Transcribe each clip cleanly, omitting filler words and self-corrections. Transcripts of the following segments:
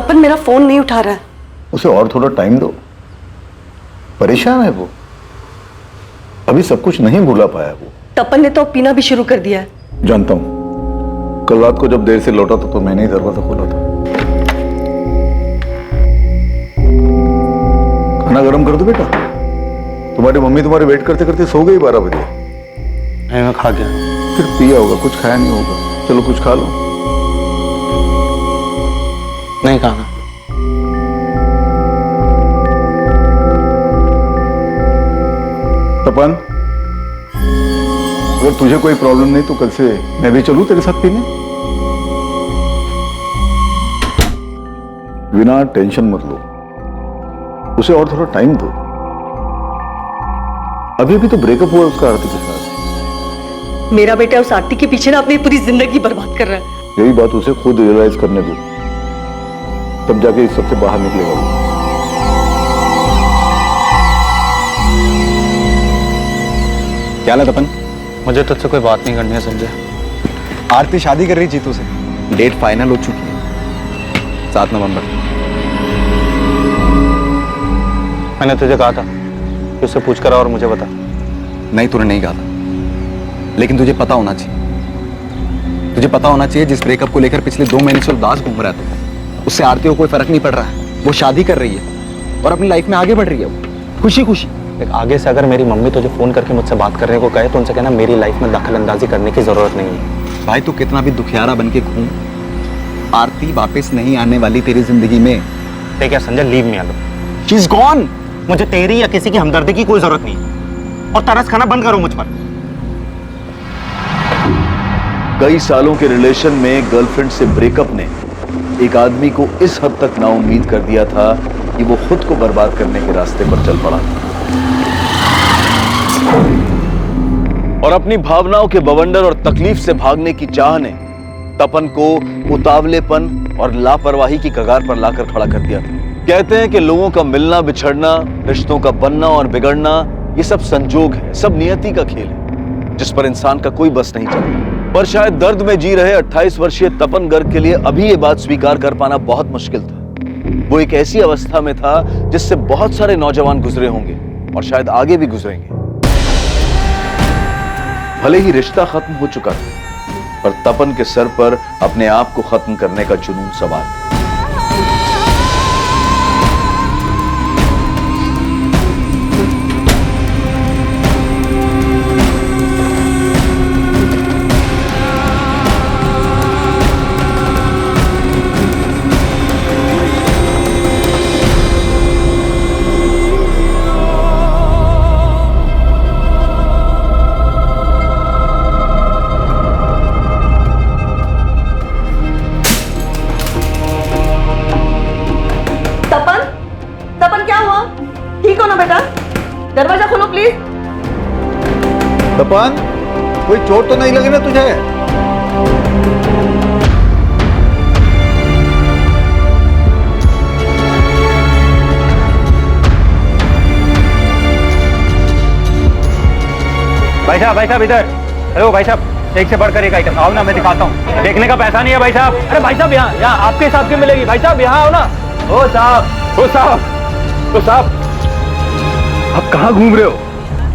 तपन मेरा फोन नहीं उठा रहा है। उसे और थोड़ा टाइम दो, परेशान है वो, अभी सब कुछ नहीं भूला पाया वो। तपन ने तो पीना भी शुरू कर दिया है। जानता हूं, कल रात को जब देर से लौटा था तो मैंने ही दरवाजा खोला था। खाना गर्म कर दो बेटा, तुम्हारी मम्मी तुम्हारे वेट करते करते सो गई 12 बजे। नहीं, मैं खा गया। फिर पिया होगा, कुछ खाया नहीं होगा। चलो कुछ खा लो। नहीं खाना। तपन, अगर तुझे कोई प्रॉब्लम नहीं तो कल से मैं भी चलूं तेरे साथ पीने। बिना टेंशन मत लो, उसे और थोड़ा टाइम दो। अभी अभी तो ब्रेकअप हुआ उसका आरती के साथ। मेरा बेटा उस आरती के पीछे ना अपनी पूरी जिंदगी बर्बाद कर रहा है। यही बात उसे खुद रियलाइज करने दो, तब जाके इस सबसे बाहर निकलेगा वो। क्या ला तपन? मुझे तुझसे कोई बात नहीं करनी है संजय। आरती शादी कर रही जीतू से, डेट फाइनल हो चुकी है, 7 नवंबर। मैंने तुझे कहा था कि उससे पूछ कर और मुझे बता। नहीं, तूने नहीं कहा था, लेकिन तुझे पता होना चाहिए। तुझे पता होना चाहिए जिस ब्रेकअप को लेकर पिछले 2 महीने से उदास घूम रहा था, उससे आरती को कोई फर्क नहीं पड़ रहा है। वो शादी कर रही है और अपनी लाइफ में आगे बढ़ रही है, वो खुशी खुशी। आगे से अगर मेरी मम्मी तुझे फोन करके मुझसे बात करने को कहे तो उनसे कहना मेरी लाइफ में दखल अंदाजी करने की जरूरत नहीं है। भाई तू कितना भी दुखियारा बन के घूम, आरती वापस नहीं आने वाली तेरी जिंदगी में। ठीक है Sanjay, leave me alone. She is gone. मुझे तेरी या किसी की हमदर्दी की कोई जरूरत नहीं है, और तरस खाना बंद करो मुझ पर। कई सालों के रिलेशन में गर्लफ्रेंड से ब्रेकअप ने एक आदमी को इस हद तक नाउम्मीद कर दिया था कि वो खुद को बर्बाद करने के रास्ते पर चल पड़ा और अपनी भावनाओं के बवंडर और तकलीफ से भागने की चाह ने तपन को उतावलेपन और लापरवाही की कगार पर लाकर खड़ा कर दिया था। कहते हैं कि लोगों का मिलना बिछड़ना, रिश्तों का बनना और बिगड़ना, ये सब संजोग है, सब नियति का खेल है जिस पर इंसान का कोई बस नहीं चलता। पर शायद दर्द में जी रहे 28 वर्षीय तपन गर्ग के लिए अभी ये बात स्वीकार कर पाना बहुत मुश्किल था। वो एक ऐसी अवस्था में था जिससे बहुत सारे नौजवान गुजरे होंगे और शायद आगे भी गुजरेंगे। भले ही रिश्ता खत्म हो चुका था, पर तपन के सर पर अपने आप को खत्म करने का जुनून सवार था। दरवाजा खोलो प्लीज। तपन, कोई चोट तो नहीं लगी ना तुझे? भाई साहब इधर। हेलो भाई साहब, एक से बढ़कर एक आइटम। आओ ना, मैं दिखाता हूँ। देखने का पैसा नहीं है भाई साहब। अरे भाई साहब, यहाँ आपके हिसाब की मिलेगी। भाई साहब यहाँ आओ ना। ओ साहब, आप कहाँ घूम रहे हो?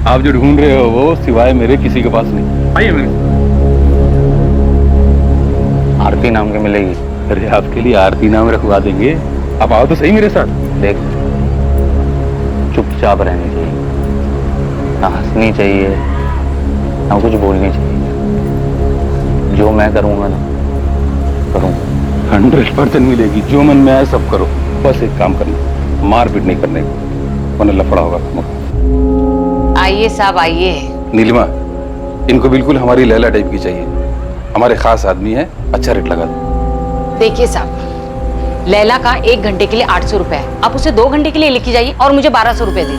आप जो ढूंढ रहे हो वो सिवाय मेरे किसी के पास नहीं। आइए मेरे। आरती नाम की मिलेगी। अरे आपके लिए आरती नाम रखवा देंगे, आप आओ तो सही मेरे साथ। देख, चुपचाप रहनी चाहिए, ना हंसनी चाहिए ना कुछ बोलनी चाहिए। जो मैं करूँगा ना करूँगा। 100% मिलेगी। जो मन में आए सब करो, बस एक काम करना, मारपीट नहीं करने को, वरना लफड़ा होगा। आइए साहब आइए। नीलिमा, इनको बिल्कुल हमारी लैला टाइप की चाहिए। हमारे खास आदमी है, अच्छा रेट लगा दो। देखिए साहब, लैला का 1 घंटे के लिए 800 रुपए है। आप उसे 2 घंटे के लिए लेके जाइए और मुझे 1200 रुपए दे।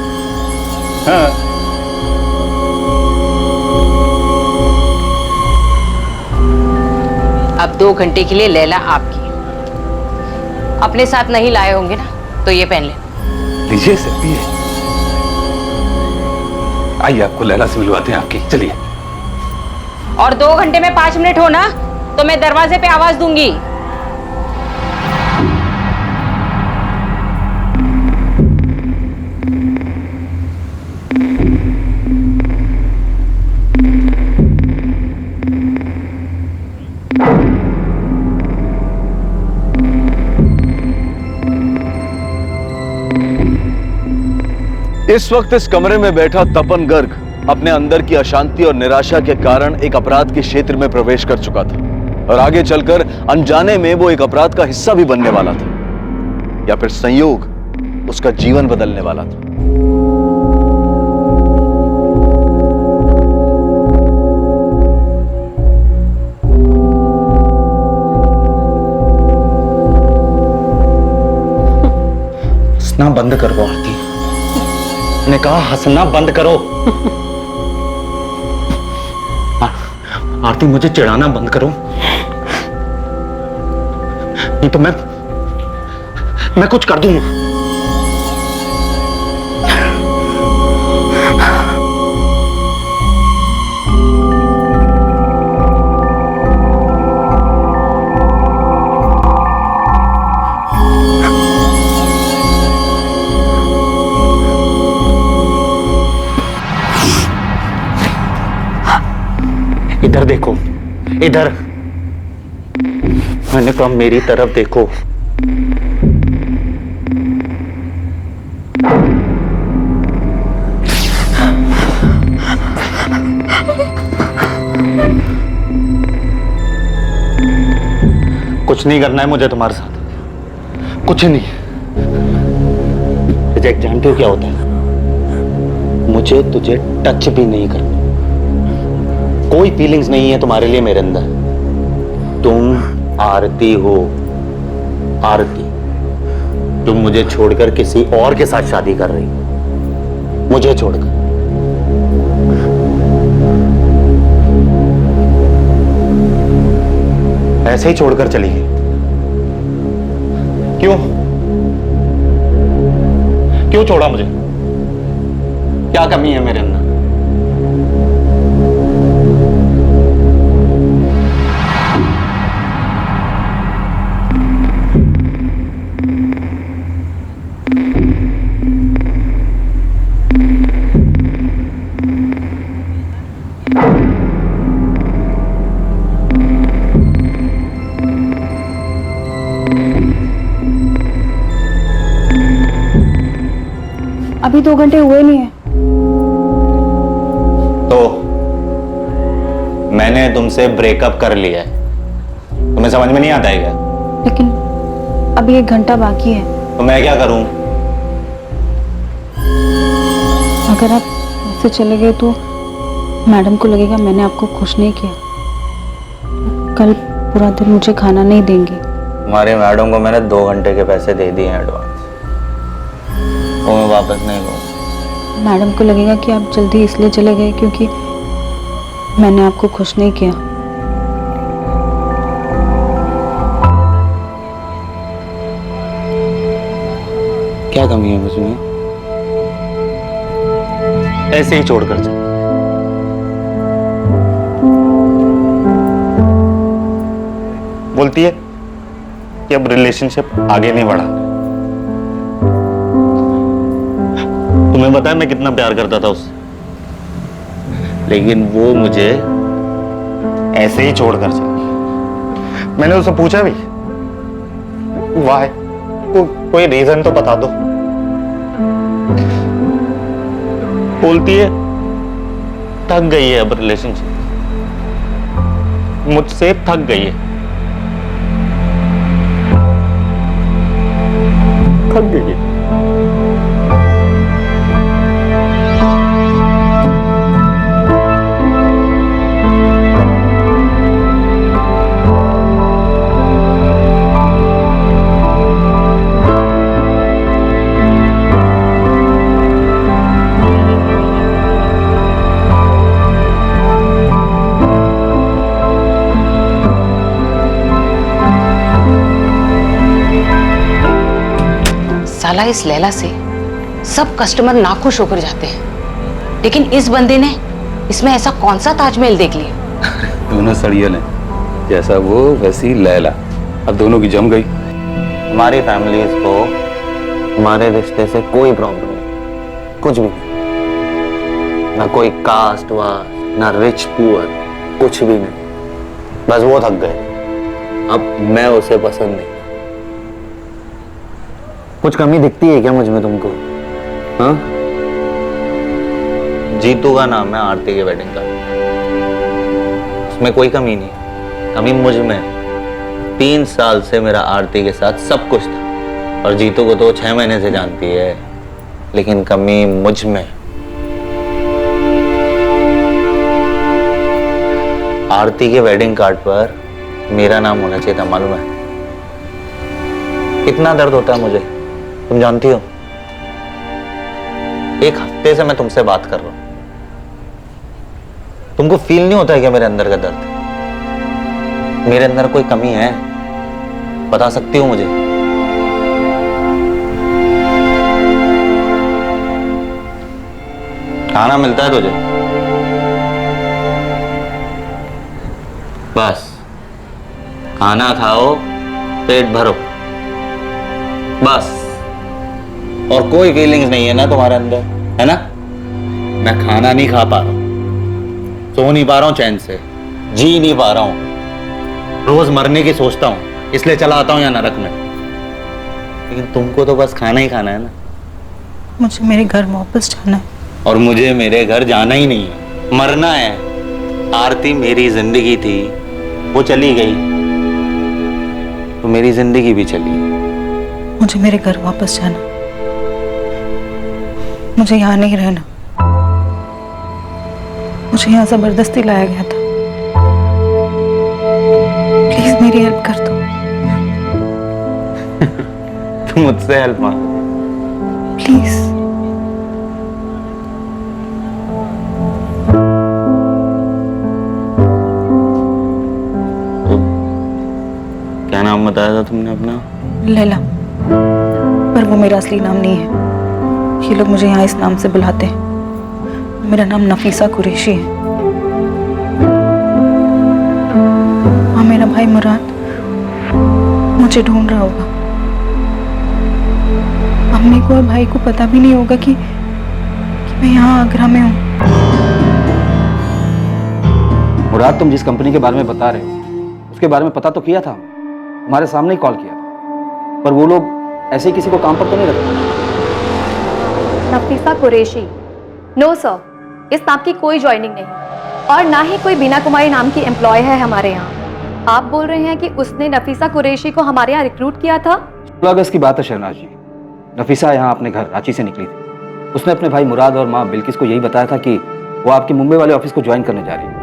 हाँ। अब 2 घंटे के लिए लैला आपकी। अपने साथ नहीं लाए होंगे ना, तो ये पहन ले। लीजिए सर, पिए। आइए, आपको लैला से मिलवाते हैं आपकी। चलिए। और 2 घंटे में 5 मिनट हो ना, तो मैं दरवाजे पे आवाज दूंगी। इस वक्त इस कमरे में बैठा तपन गर्ग अपने अंदर की अशांति और निराशा के कारण एक अपराध के क्षेत्र में प्रवेश कर चुका था और आगे चलकर अनजाने में वो एक अपराध का हिस्सा भी बनने वाला था, या फिर संयोग उसका जीवन बदलने वाला था। हंसना बंद करो आरती, मैंने कहा हंसना बंद करो। आरती मुझे चिढ़ाना बंद करो, नहीं तो मैं कुछ कर दूंगा। इधर देखो, इधर, मैंने कहा मेरी तरफ देखो। कुछ नहीं करना है मुझे तुम्हारे साथ, कुछ नहीं। रिजेक्ट जानते हो क्या होता है? मुझे तुझे टच भी नहीं करना, कोई फीलिंग्स नहीं है तुम्हारे लिए मेरे अंदर। तुम आरती हो, आरती। तुम मुझे छोड़कर किसी और के साथ शादी कर रही हो, मुझे छोड़कर। ऐसे ही छोड़कर चली गई। क्यों क्यों छोड़ा मुझे? क्या कमी है मेरे अंदर? अभी 2 घंटे हुए नहीं है। तो मैंने तुमसे ब्रेकअप कर लिया है, तुम्हें समझ में नहीं आता है क्या? लेकिन अभी 1 घंटा बाकी है। तो मैं क्या करूं? अगर आप ऐसे चले गए तो मैडम को लगेगा मैंने आपको खुश नहीं किया। कल पूरा दिन मुझे खाना नहीं देंगी। तुम्हारे मैडम को मैंने 2 घंटे के पैसे दे दिए हैं एडवांस, वो मैं वापस नहीं लूंगा। मैडम को लगेगा कि आप जल्दी इसलिए चले गए क्योंकि मैंने आपको खुश नहीं किया। क्या कमी है मुझमें? ऐसे ही छोड़कर चल। बोलती है कि अब रिलेशनशिप आगे नहीं बढ़ा। तुम्हें पता है मैं कितना प्यार करता था उससे, लेकिन वो मुझे ऐसे ही छोड़कर चली। मैंने उससे पूछा भी, वाह, कोई रीजन तो बता दो। बोलती है थक गई है अब रिलेशनशिप, मुझसे थक गई है, थक गई है। साला इस लैला से सब कस्टमर नाखुश होकर जाते हैं, लेकिन इस बंदे ने इसमें ऐसा कौन सा ताजमहल देख लिया? दोनों सड़ियल हैं, जैसा वो वैसी लैला। अब दोनों की जम गई। हमारी फैमिलीज को हमारे रिश्ते से कोई प्रॉब्लम नहीं, कुछ भी नहीं। ना कोई कास्ट वास्ट, ना रिच पुअर, कुछ भी नहीं। बस वो थक गए, अब मैं उसे पसंद नहीं। कुछ कमी दिखती है क्या मुझ में तुमको? हाँ, जीतू का नाम है आरती के वेडिंग कार्ड, उसमें कोई कमी नहीं, कमी मुझ में। 3 साल से मेरा आरती के साथ सब कुछ था, और जीतू को तो 6 महीने से जानती है, लेकिन कमी मुझ में। आरती के वेडिंग कार्ड पर मेरा नाम होना चाहिए था, मालूम है? कितना दर्द होता है मुझे, तुम जानती हो। 1 हफ्ते से मैं तुमसे बात कर रहा हूं, तुमको फील नहीं होता है क्या मेरे अंदर का दर्द? मेरे अंदर कोई कमी है, बता सकती हो मुझे? खाना मिलता है तुझे? बस खाना खाओ, पेट भरो, बस। और कोई फीलिंग्स नहीं है ना तुम्हारे अंदर, है ना? मैं खाना नहीं खा पा रहा हूं, सो नहीं पा रहा हूं चैन से, जी नहीं पा रहा हूं, रोज मरने की सोचता हूं, इसलिए चला आता हूं यहाँ नरक में। लेकिन तुमको तो बस खाना ही खाना है ना। मुझे मेरे घर वापस जाना है। और मुझे मेरे घर जाना ही नहीं है, मरना है। आरती मेरी जिंदगी थी, वो चली गई तो मेरी जिंदगी भी चली। मुझे मेरे घर वापस जाना, मुझे यहाँ नहीं रहना। मुझे यहाँ जबरदस्ती लाया गया था। प्लीज मेरी हेल्प कर दो। तुम मुझसे हेल्प मांगो प्लीज। क्या नाम बताया था तुमने अपना? लैला, पर वो मेरा असली नाम नहीं है। ये लोग मुझे यहाँ इस नाम से बुलाते हैं। मेरा नाम नफीसा कुरैशी है। हाँ, मेरा भाई मुराद मुझे ढूंढ रहा होगा। अम्मी को और भाई को पता भी नहीं होगा कि मैं यहाँ आगरा में हूँ। मुराद, तुम जिस कंपनी के बारे में बता रहे हो उसके बारे में पता तो किया था, हमारे सामने ही कॉल किया था, पर वो लोग ऐसे ही किसी को काम पर तो नहीं रखते। नफीसा कुरैशी? नो सर, इस नाम की कोई ज्वाइनिंग नहीं, और ना ही कोई बीना कुमारी नाम की एम्प्लॉय है हमारे यहाँ। आप बोल रहे हैं कि उसने नफीसा कुरैशी को हमारे यहाँ रिक्रूट किया था? 16 अगस्त की बात है शहनाज जी। नफीसा यहाँ अपने घर रांची से निकली थी। उसने अपने भाई मुराद और माँ बिल्किस को यही बताया था कि वो आपके मुंबई वाले ऑफिस को ज्वाइन करने जा रही है।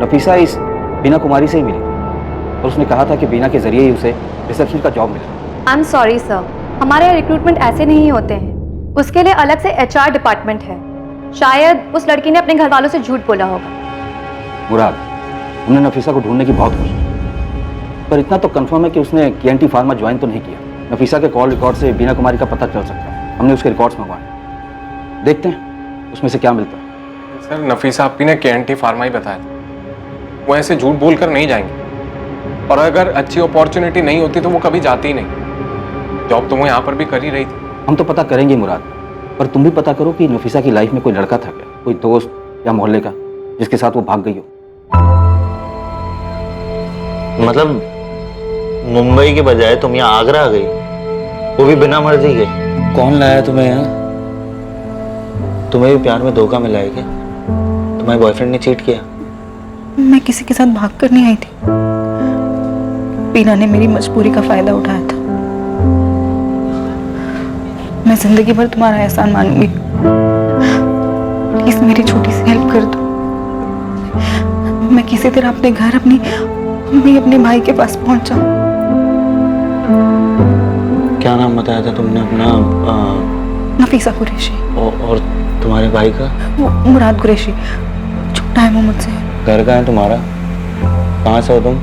नफीसा इस बीना कुमारी से ही मिली और उसने कहा था कि बीना के जरिए ही उसे रिसेप्शन का जॉब मिला। आई एम सॉरी सर, हमारे यहाँ रिक्रूटमेंट ऐसे नहीं होते हैं। उसके लिए अलग से HR डिपार्टमेंट है। शायद उस लड़की ने अपने घर वालों से झूठ बोला होगा। मुराद, हमने नफीसा को ढूंढने की बहुत कोशिश की, पर इतना तो कंफर्म है कि उसने KNT फार्मा ज्वाइन तो नहीं किया। नफीसा के कॉल रिकॉर्ड से बीना कुमारी का पता चल सकता है। हमने उसके रिकॉर्ड्स मंगवाए, देखते हैं उसमें से क्या मिलता है। सर, नफीसा आपकी ने KNT फार्मा ही बताया था। वो ऐसे झूठ बोलकर नहीं जाएंगे, और अगर अच्छी अपॉर्चुनिटी नहीं होती तो वो कभी जाती ही नहीं। जॉब तो वो यहाँ पर भी कर ही रही थी। हम तो पता करेंगे मुराद, पर तुम भी पता करो कि नफीसा की लाइफ में कोई लड़का था क्या, कोई दोस्त या मोहल्ले का, जिसके साथ वो भाग गई हो। मतलब मुंबई के बजाय तुम यहाँ आगरा आ गई, वो भी बिना मर्जी के? कौन लाया तुम्हें यहाँ? तुम्हें भी प्यार में धोखा मिला है क्या? तुम्हारे बॉयफ्रेंड ने चीट किया? मैं किसी के साथ भाग कर नहीं आई थी। बीना ने मेरी मजबूरी का फायदा उठाया था। मैं जिंदगी भर तुम्हारा एहसान मानूंगी। प्लीज मेरी छोटी सी हेल्प कर दो। मैं किसी तरह अपने घर अपने भाई के पास पहुंच जाऊं। क्या नाम बताया था तुमने अपना? नफीसा कुरैशी। और तुम्हारे भाई का? वो मुराद कुरैशी, छोटा है वो मुझसे। घर कहाँ है तुम्हारा? कहाँ से हो तुम?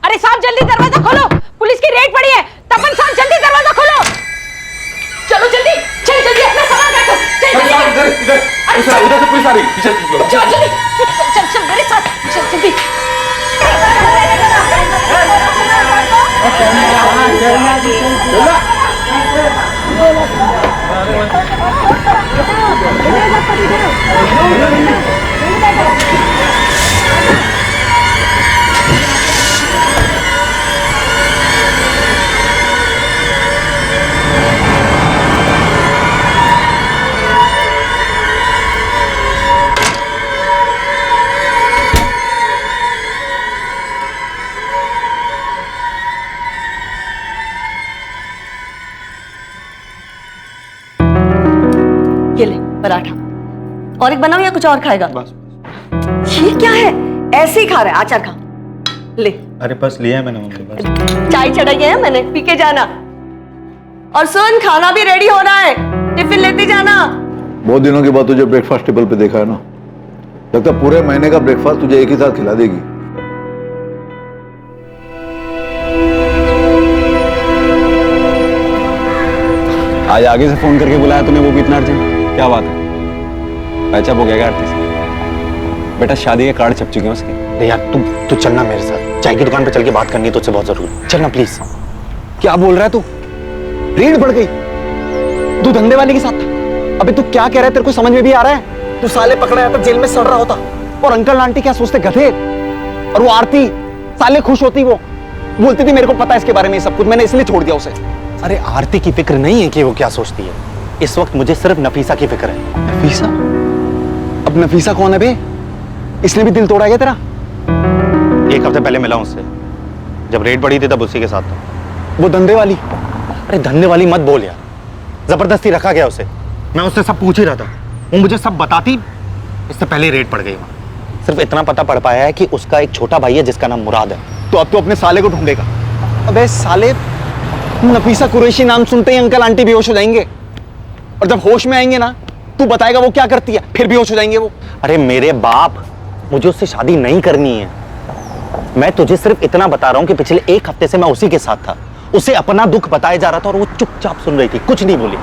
अरे साहब जल्दी दरवाजा खोलो, पुलिस की रेड पड़ी है। तपन साहब जल्दी दरवाजा खोलो। चलो जल्दी, चल जल्दी अपना सामान रखो। चल जल्दी। उधर से पुलिस आ रही है, पीछे चल जल्दी, चल चल मेरे साथ, चल जल्दी। पराठा। और एक बनाओ या कुछ और खाएगा? बस। ये क्या है, ऐसे ही खा रहा है? आचार खा ले। अरे बस लिया है मैंने मम्मी, बस। चाय चढ़ाई है मैंने, पी के जाना। और सुन, खाना भी रेडी हो रहा है, टिफिन लेते जाना। बहुत दिनों के बाद तुझे ब्रेकफास्ट टेबल पे देखा है ना, लगता है पूरे महीने का ब्रेकफास्ट तुझे एक ही साथ खिला देगी। आज आगे से फोन करके बुलाया तूने, वो भी इतना अर्जेंट? क्या बात है? पैचअप हो गया आरती से? बेटा शादी के कार्ड छप चुके हैं उसके। अरे यार तू चलना मेरे साथ, चाय की दुकान पे चल के बात करनी है तुझसे बहुत जरूरी। चलना प्लीज। क्या बोल रहा है तू? रेड बढ़ गई? तू धंधे वाले के साथ था? अबे तू क्या कह रहा है, तेरे को समझ में भी आ रहा है? तू साले पकड़ा जाता, जेल में सड़ रहा होता, और अंकल आंटी क्या सोचते, गधे। और वो आरती साले खुश होती, वो बोलती थी मेरे को पता है इसके बारे में सब कुछ, मैंने इसलिए छोड़ दिया उसे। अरे आरती की फिक्र नहीं है कि वो क्या सोचती है, इस वक्त मुझे सिर्फ नफीसा की फिक्र है। नफीसा? अब नफीसा कौन है बे? इसने भी दिल तोड़ा गया तेरा? 1 हफ्ते पहले मिला उससे, जब रेड बढ़ी थी तब उसी के साथ था। वो धंधे वाली? अरे धंधे वाली मत बोल यार, जबरदस्ती रखा गया उसे। मैं उससे सब पूछ ही रहा था, वो मुझे सब बताती, इससे पहले ही रेड पड़ गई वहां। सिर्फ इतना पता पड़ पाया है कि उसका एक छोटा भाई है जिसका नाम मुराद है। तो अब तो अपने साले को ढूंढेगा। अबे साले, नफीसा कुरैशी नाम सुनते ही अंकल आंटी बेहोश हो जाएंगे, और जब होश में आएंगे ना, तू बताएगा वो क्या करती है, फिर बेहोश हो जाएंगे वो। अरे मेरे बाप, मुझे उससे शादी नहीं करनी है। मैं तुझे सिर्फ इतना बता रहा हूं कि पिछले 1 हफ्ते से मैं उसी के साथ था, उसे अपना दुख बताया जा रहा था और वो चुपचाप सुन रही थी, कुछ नहीं बोली।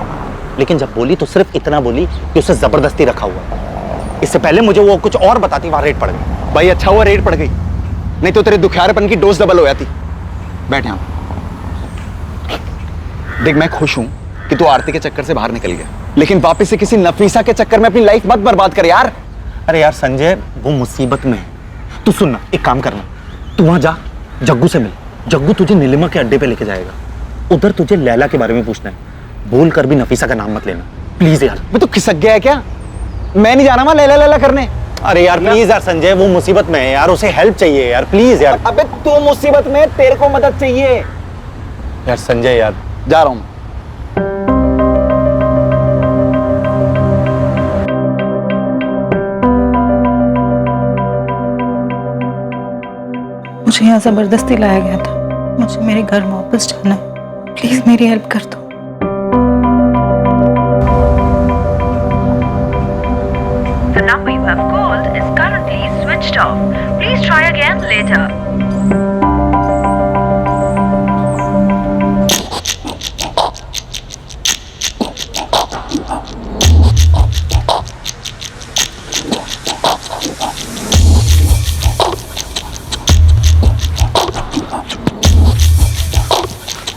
लेकिन जब बोली तो सिर्फ इतना बोली कि उसे जबरदस्ती रखा हुआ। इससे पहले मुझे वो कुछ और बताती, वहां रेड पड़ गई। भाई अच्छा हुआ रेड पड़ गई, नहीं तो तेरे दुखियारेपन की डोज डबल हो जाती। बैठ यहां। देख मैं खुश हूं कि तू आरती के चक्कर से बाहर निकल गया, लेकिन वापस से किसी नफीसा के चक्कर में अपनी लाइफ मत बर्बाद कर यार। अरे यार संजय, वो मुसीबत में है। तू सुनना, एक काम करना, तू वहां जा, जग्गू से मिल। जग्गू तुझे नीलिमा के अड्डे पे लेके जाएगा, उधर तुझे लैला के बारे में पूछना है। बोल कर भी नफीसा का नाम मत लेना प्लीज यार। मैं तो खिसक गया है क्या? मैं नहीं जाना वहां लैला लैला करने। अरे यार प्लीज यार संजय, वो मुसीबत में है यार, उसे हेल्प चाहिए यार, प्लीज यार। अबे तू मुसीबत में, तेरे को मदद चाहिए यार संजय यार। जा रहा हूं। मुझे यहाँ जबरदस्ती लाया गया था, मुझे मेरे घर वापस जाना है, प्लीज मेरी हेल्प कर दो। The number you have called is currently switched off. Please try again later.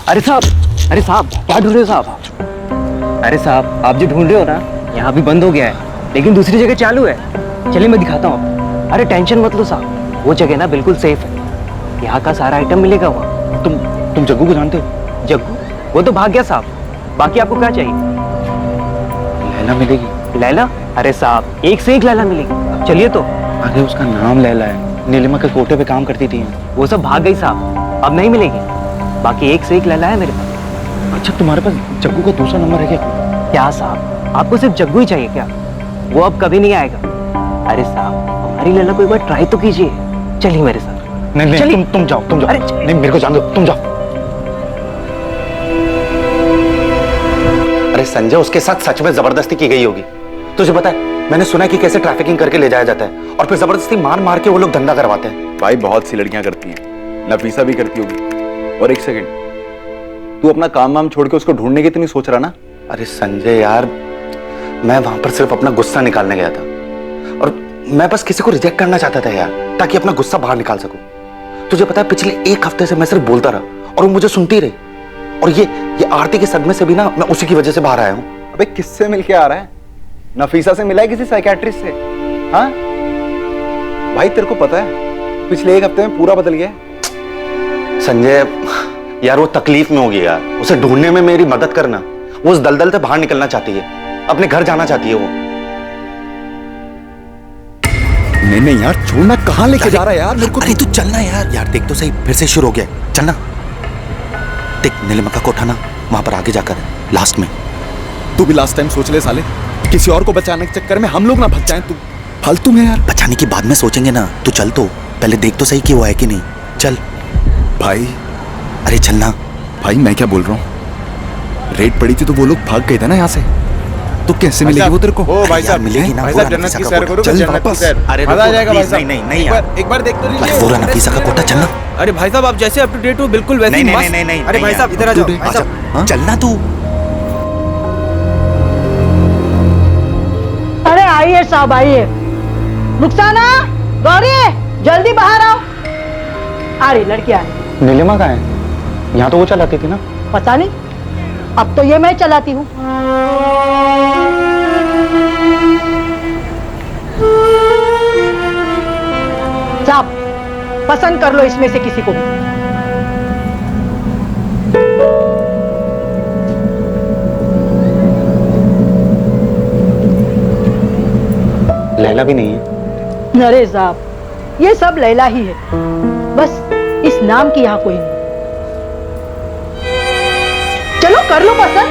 अरे साहब क्या ढूंढ रहे हो साहब? अरे साहब आप जो ढूंढ रहे हो ना, यहाँ भी बंद हो गया है, लेकिन दूसरी जगह चालू है। चलिए मैं दिखाता हूँ। अरे टेंशन मत लो साहब, वो जगह ना बिल्कुल सेफ है, यहाँ का सारा आइटम मिलेगा वहाँ। तुम जग्गू को जानते हो? जग्गू? वो तो भाग गया साहब। बाकी आपको क्या चाहिए? लैला मिलेगी? लैला? अरे साहब एक से एक लैला मिलेगी, चलिए तो। अरे उसका नाम लैला है, नीलिमा के कोटे पे काम करती थी। वो सब भाग गई साहब, अब नहीं मिलेगी। बाकी एक से एक लैला है मेरे पास। अच्छा तुम्हारे पास जग्गू का दूसरा नंबर है क्या? क्या साहब, आपको सिर्फ जग्गू ही चाहिए क्या? वो अब कभी नहीं आएगा। अरे साहब हमारी लैला को एक बार ट्राई तो कीजिए, चलिए मेरे साथ। नहीं तुम जाओ। अरे नहीं मेरे को जान दो, तुम जाओ। अरे संजय, उसके साथ सच में जबरदस्ती की गई होगी। तुझे पता है, मैंने सुना है कि कैसे ट्रैफिकिंग करके ले जाया जाता है और फिर जबरदस्ती मार मार के वो लोग धंधा करवाते हैं। भाई बहुत सी लड़कियां करती हैं, नफीसा भी करती होगी। और एक सेकंड, तू अपना काम वाम छोड़ के उसको ढूंढने की तो नहीं सोच रहा ना? अरे संजय यार, मैं वहां पर सिर्फ अपना गुस्सा निकालने गया था, और मैं बस किसी को रिजेक्ट करना चाहता था यार, ताकि अपना गुस्सा बाहर निकाल सकूं। तुझे पता है पिछले 1 हफ्ते से मैं सिर्फ बोलता रहा और वो मुझे सुनती रही, और ये आरती के सदमे से भी ना मैं उसी की वजह से बाहर आया हूं। अबे किससे मिलके आ रहा है? नफीसा से मिला है किसी साइकियाट्रिस्ट से? हाँ भाई तेरे को पता है पिछले 1 हफ्ते में पूरा बदल गया है। संजय यार वो तकलीफ में होगी यार, उसे ढूंढने में मेरी मदद करना। वो उस दलदल से बाहर निकलना चाहती है, अपने घर जाना चाहती है वो। नहीं यार छोड़ना, कहाँ लेके जा रहा है यार मेरे को? अरे तू चलना यार देख तो सही, फिर से शुरू हो गया, चलना। देख नीलिमा का कोठा ना वहां पर आगे जाकर है, लास्ट में। तू भी लास्ट टाइम सोच ले साले, किसी और को बचाने के चक्कर में हम लोग ना फंस जाएं। तू फालतू में यार। बचाने की बाद में सोचेंगे ना, तू चल, तो पहले देख तो सही कि वो है कि नहीं। चल भाई। अरे चलना भाई। मैं क्या बोल रहा हूँ, रेड पड़ी थी तो वो लोग भाग गए थे ना यहाँ से, तो कैसे मिलेगी वो तेरे को? ओ भाई साहब मिलेगी ना, भाई साहब जन्नत की सैर करो, चल जन्नत की वापस। सैर। अरे मजा आ जाएगा भाई साहब। नहीं नहीं यार, एक बार देख तो लीजिए। अरे वो रहा नफीसा का कोटा, चलना। अरे भाई साहब आप जैसे अप टू डेट हो बिल्कुल वैसे ही मस्त। नहीं अरे भाई साहब इधर आ जाओ भाई साहब। चलना तू। अरे आइए साहब आइए। रुखसाना, गौरी, जल्दी बाहर आओ। आ रही लड़की आ रही। नीलिमा कहाँ है? यहाँ तो वो चलाती थी ना। पता नहीं, अब तो ये मैं चलाती हूँ। साहब पसंद कर लो इसमें से किसी को भी। लैला भी नहीं है। अरे साहब ये सब लैला ही है, बस इस नाम की यहाँ कोई नहीं। चलो कर लो पसंद।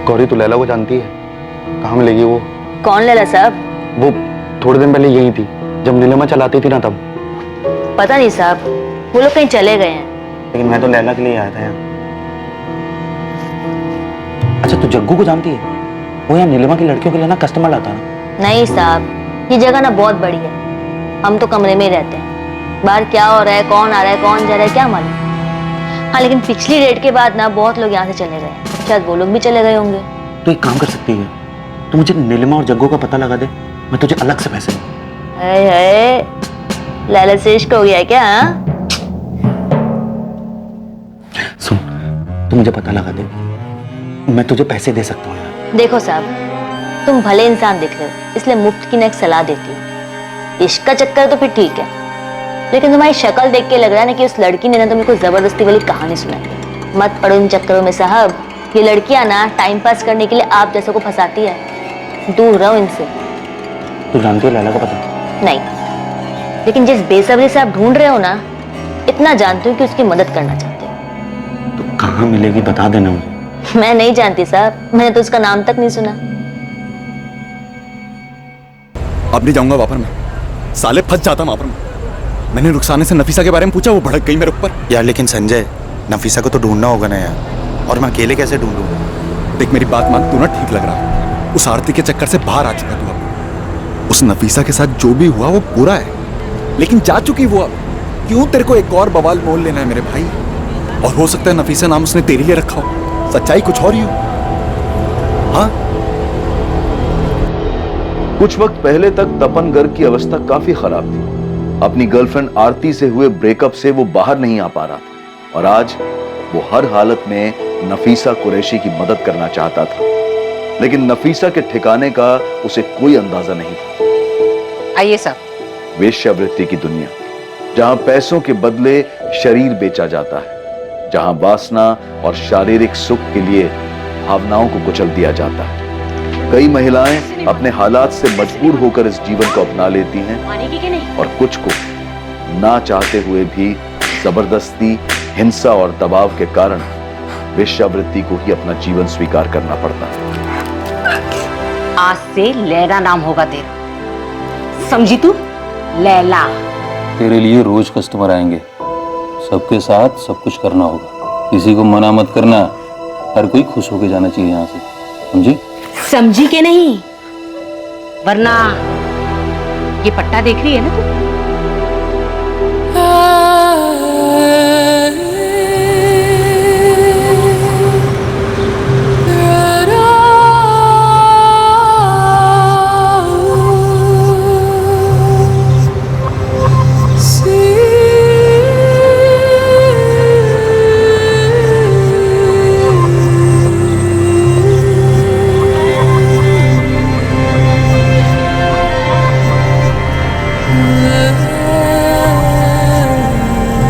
गौरी तू लैला को जानती है? कहाँ मिलेगी वो? कौन लैला साहब? वो थोड़े दिन पहले यही थी जब नीलिमा चलाती थी ना, तब। पता नहीं साहब, वो लोग कहीं चले गए हैं। लेकिन मैं तो लैला के लिए आया था यहाँ। अच्छा तू जग्गू को जानती है? वो यहाँ नीलिमा की लड़कियों के लिए ना कस्टमर लाता है। नहीं साहब, ये जगह ना बहुत बड़ी है, हम तो कमरे में ही रहते हैं। बाहर क्या हो रहा है, कौन आ रहा है, कौन जा रहा है, क्या मालूम। हाँ लेकिन पिछली रेड के बाद ना बहुत लोग यहाँ से चले गए, शायद वो लोग भी चले गए होंगे। तो एक काम कर सकती है, तू मुझे नीलिमा और जग्गू का पता लगा दे, मैं तुझे अलग से पैसे दूँ। लैला से इश्क हो गया क्या? सुन, तू मुझे पता लगा दे, मैं तुझे पैसे दे सकता हूँ। देखो साहब, तुम भले इंसान दिख रहे हो, इसलिए मुफ्त की ना एक सलाह देती हूँ। इश्क का चक्कर तो फिर ठीक है, लेकिन तुम्हारी शक्ल देख के लग रहा है ना कि उस लड़की ने ना तुमको कोई जबरदस्ती वाली कहानी सुनाई। मत पड़ो इन चक्करों में साहब, ये लड़कियां ना टाइम पास करने के लिए आप जैसे को फंसाती है। दूर रहो इनसे। तू जानती है लैला का पता? नहीं, लेकिन जिस बेसब्री से आप ढूंढ रहे हो ना, इतना जानती हूँ कि उसकी मदद करना चाहते हो। तो कहाँ मिलेगी बता देना मुझे। मैं नहीं जानती साहब, मैंने तो उसका नाम तक नहीं सुना। अब नहीं जाऊंगा वहां पर मैं, साले फंस जाता वहां पर मैं। मैंने रुखसाने से नफीसा के बारे में पूछा, वो भड़क गई मेरे ऊपर। यार लेकिन संजय, नफीसा को तो ढूंढना होगा ना यार, और मैं अकेले कैसे ढूंढूंगा? देख मेरी बात मान, तू ना ठीक लग रहा है, उस आरती के चक्कर से बाहर आ चुका तू अब। उस नफीसा के साथ जो भी हुआ वो पूरा है, लेकिन जा चुकी वो अब। क्यों तेरे को एक और बवाल मोल लेना है मेरे भाई? और हो सकता है नफीसा नाम उसने तेरे लिए रखा हो, सच्चाई कुछ और ही हो। हाँ कुछ वक्त पहले तक तपन गर्ग की अवस्था काफी खराब थी। अपनी गर्लफ्रेंड आरती से हुए ब्रेकअप से वो बाहर नहीं आ पा रहा था, और आज वो हर हालत में नफीसा कुरैशी की मदद करना चाहता था, लेकिन नफीसा के ठिकाने का उसे कोई अंदाजा नहीं था। आइए साहब। वेश्यावृत्ति की दुनिया, जहां पैसों के बदले शरीर बेचा जाता है, जहां वासना और शारीरिक सुख के लिए भावनाओं को कुचल दिया जाता है। कई महिलाएं अपने हालात से मजबूर होकर इस जीवन को अपना लेती हैं, और कुछ को ना चाहते हुए भी जबरदस्ती, हिंसा और दबाव के कारण वेश्यावृत्ति को ही अपना जीवन स्वीकार करना पड़ता है। आज से लैला नाम होगा तेरा, समझी तू? लैला। तेरे लिए रोज कस्टमर आएंगे, सबके साथ सब कुछ करना होगा, किसी को मना मत करना, हर कोई खुश होके जाना चाहिए यहाँ से, समझी? समझी के नहीं, वरना ये पट्टा देख रही है ना तू?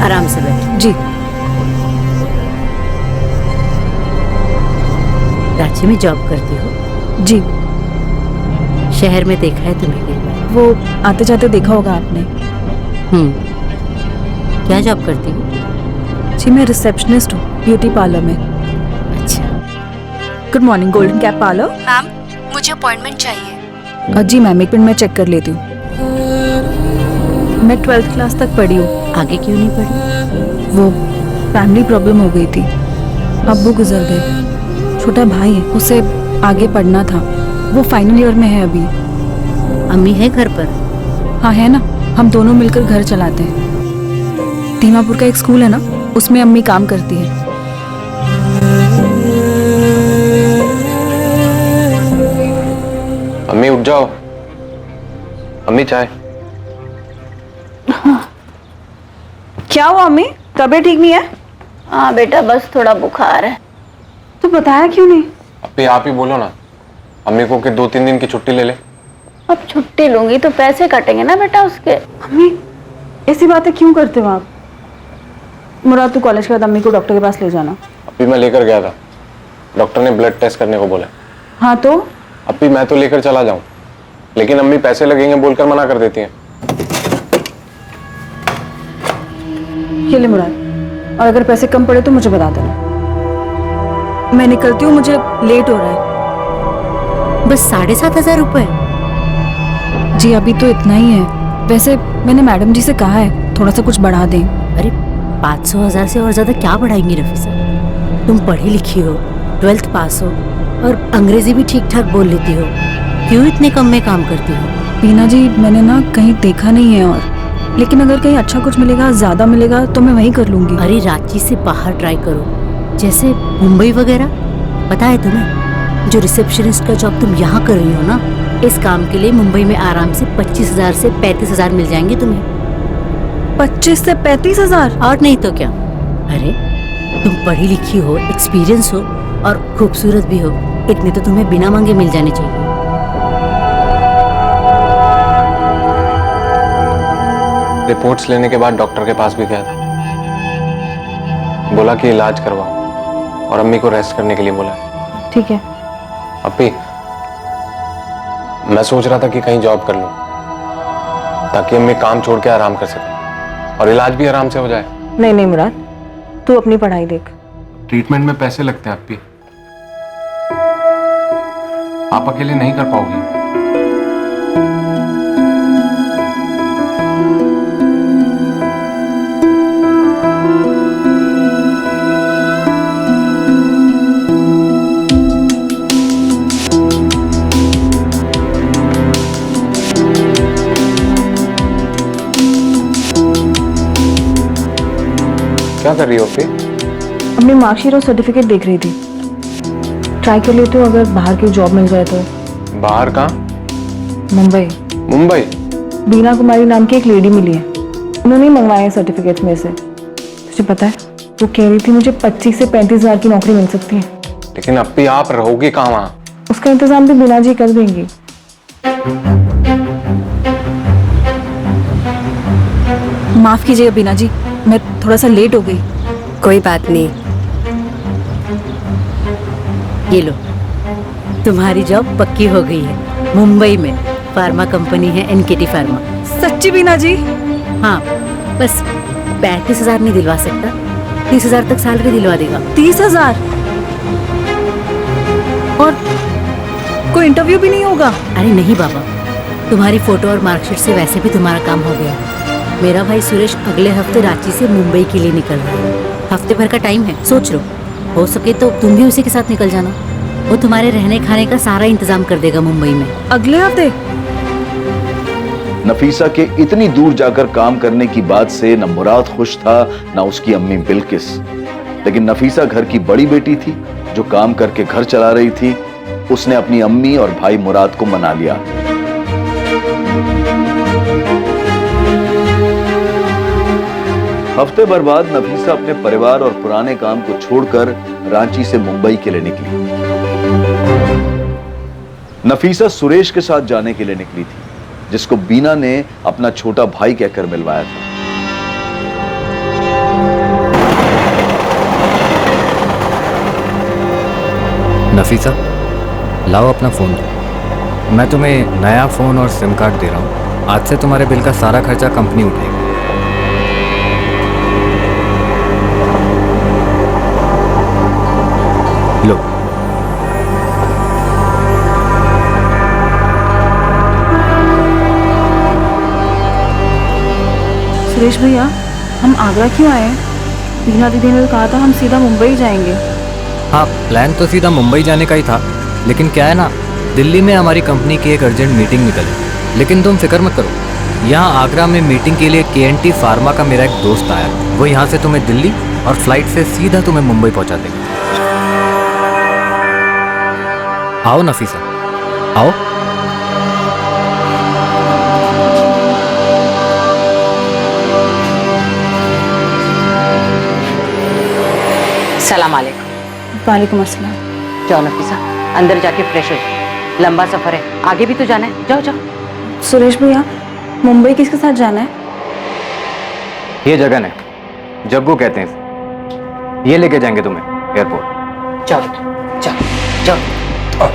आराम से बैठ। जी। रांची में जॉब करती हो? जी। शहर में देखा है तुम्हें कई बार। वो आते जाते देखा होगा आपने। क्या जॉब करती हो? जी मैं रिसेप्शनिस्ट हूँ ब्यूटी पार्लर में। अच्छा, good morning, golden cap parlour. Ma'am, मुझे अपॉइंटमेंट चाहिए। जी मैम, एक मिनट में चेक कर लेती हूँ। मैं 12th क्लास तक पढ़ी हूँ। आगे क्यों नहीं पढ़ी? वो फैमिली प्रॉब्लम हो गई थी, अब्बू गुजर गए, छोटा भाई है, उसे आगे पढ़ना था, वो फाइनल ईयर में है अभी। अम्मी है घर पर? हाँ है ना, हम दोनों मिलकर घर चलाते हैं। दीमापुर का एक स्कूल है ना, उसमें अम्मी काम करती है। अम्मी उठ जाओ। अम्मी चाय। क्या हुआ अम्मी, तबीयत ठीक नहीं है? हाँ बेटा, बस थोड़ा बुखार है। तो बताया क्यों नहीं? अम्मी आप ही बोलो ना अम्मी को कि 2-3 दिन की छुट्टी ले ले। अब छुट्टी लूंगी तो पैसे कटेंगे ना बेटा उसके। अम्मी ऐसी बातें क्यों करते हो आप? मुराद, तू कॉलेज के बाद अम्मी को डॉक्टर के पास ले जाना। अभी मैं लेकर गया था, डॉक्टर ने ब्लड टेस्ट करने को बोला। हाँ तो? अभी मैं तो लेकर चला जाऊं, लेकिन अम्मी पैसे लगेंगे बोलकर मना कर देती हैं। ये ले मुराद, और अगर पैसे कम पड़े तो मुझे बता देना। मैं निकलती हूँ, मुझे लेट हो रहा है। बस 7,500 रुपए? जी अभी तो इतना ही है। वैसे मैंने मैडम जी से कहा है थोड़ा सा कुछ बढ़ा दें। अरे 500,000 से और ज्यादा क्या बढ़ाएंगी नफीसा? तुम पढ़ी लिखी हो, 12th पास हो और अंग्रेजी भी ठीक ठाक बोल लेती हो, क्यों इतने कम में काम करती हो? बीना जी, मैंने ना कहीं देखा नहीं है, और लेकिन अगर कहीं अच्छा कुछ मिलेगा, ज्यादा मिलेगा तो मैं वहीं कर लूंगी। अरे रांची से बाहर ट्राई करो, जैसे मुंबई वगैरह। पता है तुम्हें, जो रिसेप्शनिस्ट का जॉब तुम यहाँ कर रही हो ना, इस काम के लिए मुंबई में आराम से 25,000 से 35,000 मिल जाएंगे तुम्हें। 25 से 35,000? और नहीं तो क्या। अरे तुम पढ़ी लिखी हो, एक्सपीरियंस हो और खूबसूरत भी हो, इतने तो तुम्हें बिना मांगे मिल जाने चाहिए। रिपोर्ट्स लेने के बाद डॉक्टर के पास भी गया था, बोला कि इलाज करवाओ और अम्मी को रेस्ट करने के लिए बोला। ठीक है। अभी मैं सोच रहा था कि कहीं जॉब कर लूं ताकि अम्मी काम छोड़ के आराम कर सके और इलाज भी आराम से हो जाए। नहीं नहीं मुराद, तू अपनी पढ़ाई देख। ट्रीटमेंट में पैसे लगते हैं अप्पी, आप अकेले नहीं कर पाओगी। क्या कर रही हो अप्पी? अपनी मार्कशीट और सर्टिफिकेट देख रही थी। ट्राई कर लेती हूँ, अगर बाहर की जॉब मिल जाए तो। बाहर कहाँ? मुंबई। मुंबई? बीना कुमारी नाम की एक लेडी मिली है, उन्होंने मंगवाए सर्टिफिकेट्स में से। तुझे पता है, वो कह रही थी मुझे 25 से 35,000 की नौकरी मिल सकती है। लेकिन अप्पी आप रहोगी कहाँ वहाँ? उसका इंतजाम भी बीना जी कर देंगी। माफ कीजिएगा बीना जी, मैं थोड़ा सा लेट हो गई। कोई बात नहीं। ये लो, तुम्हारी जॉब पक्की हो गई है। मुंबई में फार्मा कंपनी है NKT फार्मा। सच्ची बीना जी? हाँ, बस 35,000 नहीं दिलवा सकता, 30,000 तक सैलरी दिलवा देगा। 30,000? और कोई इंटरव्यू भी नहीं होगा? अरे नहीं बाबा, तुम्हारी फोटो और मार्कशीट से वैसे भी तुम्हारा काम हो गया। मेरा भाई सुरेश अगले हफ्ते रांची से मुंबई के लिए निकल रहा है। हफ्ते भर का टाइम है, सोच लो, हो सके तो तुम भी उसी के साथ निकल जाना। वो तुम्हारे रहने खाने का सारा इंतजाम कर देगा मुंबई में। अगले हफ्ते? नफीसा के इतनी दूर जाकर काम करने की बात से न मुराद खुश था, न उसकी अम्मी बिल्किस। लेकिन नफीसा घर की बड़ी बेटी थी जो काम करके घर चला रही थी। उसने अपनी अम्मी और भाई मुराद को मना लिया। हफ्ते भर बाद नफीसा अपने परिवार और पुराने काम को छोड़कर रांची से मुंबई के लिए निकली। नफीसा सुरेश के साथ जाने के लिए निकली थी, जिसको बीना ने अपना छोटा भाई कहकर मिलवाया था। नफीसा, लाओ अपना फोन दो। मैं तुम्हें नया फोन और सिम कार्ड दे रहा हूँ। आज से तुम्हारे बिल का सारा खर्चा कंपनी उठाएगी। लो, सुरेश भैया, हम आगरा क्यों आए हैं? बीना दीदी ने तो कहा था हम सीधा मुंबई जाएंगे। हाँ, प्लान तो सीधा मुंबई जाने का ही था, लेकिन क्या है ना, दिल्ली में हमारी कंपनी की एक अर्जेंट मीटिंग निकली। लेकिन तुम फिक्र मत करो, यहाँ आगरा में मीटिंग के लिए KNT फार्मा का मेरा एक दोस्त आया, वो यहाँ से तुम्हें दिल्ली और फ्लाइट से सीधा तुम्हें मुंबई पहुँचा देगा। आओ नफीसा, आओ। सलाम अलैकुम। वालेकुम अस्सलाम। जाओ नफीसा, अंदर जाके फ्रेश हो जाओ, लंबा सफर है, आगे भी तो जाना है, जाओ जाओ। सुरेश भैया, मुंबई किसके साथ जाना है? ये जगह है, जग्गू कहते हैं इसे। ये लेके जाएंगे तुम्हें एयरपोर्ट। जाओ जाओ जाओ।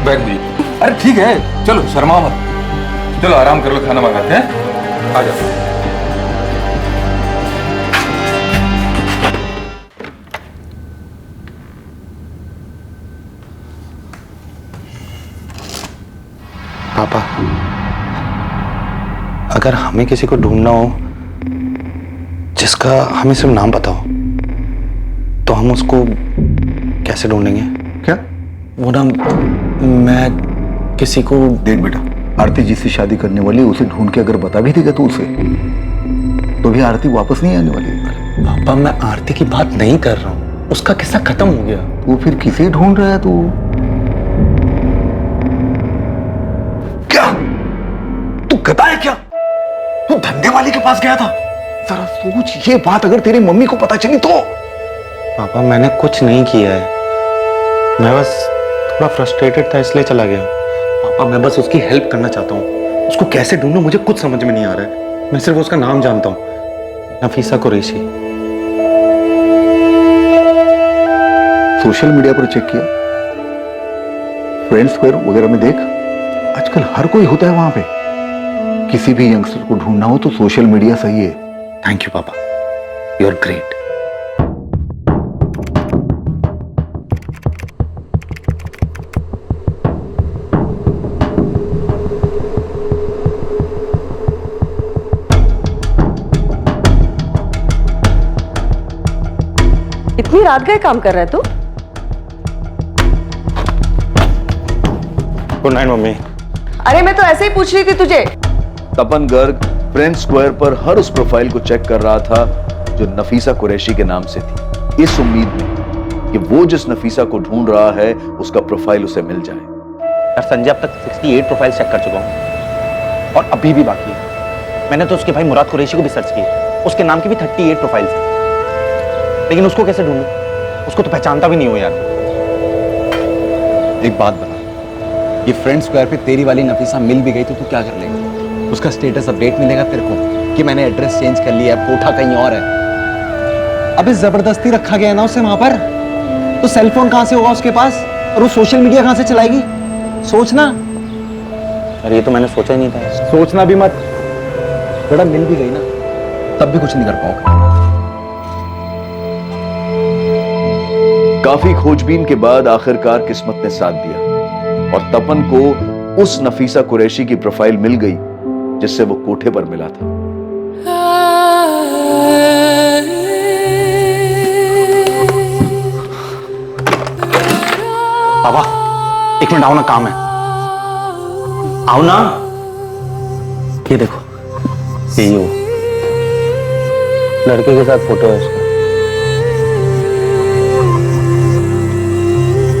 बैग दीजिए। अरे ठीक है, चलो शर्माओ मत, चलो आराम कर लो, खाना मंगाते हैं, आ जाओ। पापा, अगर हमें किसी को ढूंढना हो जिसका हमें सिर्फ नाम पता हो, तो हम उसको कैसे ढूंढेंगे? क्या? वो ना, मैं किसी को... देख बेटा, आरती जिससे शादी करने वाली उसे ढूंढ के अगर बता भी देगा तो उसे, तो भी आरती वापस नहीं आने वाली। पापा, मैं आरती की बात नहीं कर रहा हूँ, उसका किस्सा खत्म हो गया। वो फिर किसे ढूंढ रहा है तू? क्या तू गधा है क्या? तू धंधे वाले के पास गया था? जरा सोच, ये बात अगर तेरी मम्मी को पता चली तो? पापा, मैंने कुछ नहीं किया है, मैं बस थोड़ा फ्रस्ट्रेटेड था इसलिए चला गया। पापा, मैं बस उसकी हेल्प करना चाहता हूँ, उसको कैसे ढूंढूं मुझे कुछ समझ में नहीं आ रहा है। मैं सिर्फ उसका नाम जानता हूँ, नफीसा कुरैशी। सोशल मीडिया पर चेक किया? फ्रेंड स्क्वायर वगैरह में देख, आजकल हर कोई होता है वहां पे। किसी भी यंगस्टर को ढूंढना हो तो सोशल मीडिया सही है। थैंक यू पापा, यू आर ग्रेट। इतनी रात गए काम कर रहा है तू? Good night mummy. अरे मैं तो ऐसे ही पूछ रही थी तुझे। तपन गर्ग फ्रेंड स्क्वायर पर हर उस प्रोफाइल को चेक कर रहा था जो नफीसा कुरैशी के नाम से थी, इस उम्मीद में कि वो जिस नफीसा को ढूंढ रहा है उसका प्रोफाइल उसे मिल जाए। यार संजय, अब तक 68 प्रोफाइल चेक कर चुका हूँ और अभी भी बाकी है। मैंने तो उसके भाई मुराद कुरैशी को भी सर्च किया, उसके नाम की भी 38 प्रोफाइल्स हैं, लेकिन उसको कैसे ढूंढूं? उसको तो पहचानता भी नहीं हो यार। एक बात बता, ये फ्रेंड स्क्वायर पे तेरी वाली नफीसा मिल भी गई तो तू क्या कर लेगा? उसका स्टेटस अपडेट मिलेगा तेरे को कि मैंने एड्रेस चेंज कर लिया है, कोठा कहीं और है। अबे जबरदस्ती रखा गया ना उसे वहां पर, तो सेलफोन कहां से होगा उसके पास और वो सोशल मीडिया कहां से चलाएगी? सोचना। अरे ये तो मैंने सोचा ही नहीं था। सोचना भी मत, बड़ा मिल भी गई ना तब भी कुछ नहीं कर पाओगे। काफी खोजबीन के बाद आखिरकार किस्मत ने साथ दिया और तपन को उस नफीसा कुरैशी की प्रोफाइल मिल गई जिससे वो कोठे पर मिला था। पापा, एक मिनट आओ ना, काम है। आओ ना, ये देखो, यही हो लड़के के साथ फोटो है उसका।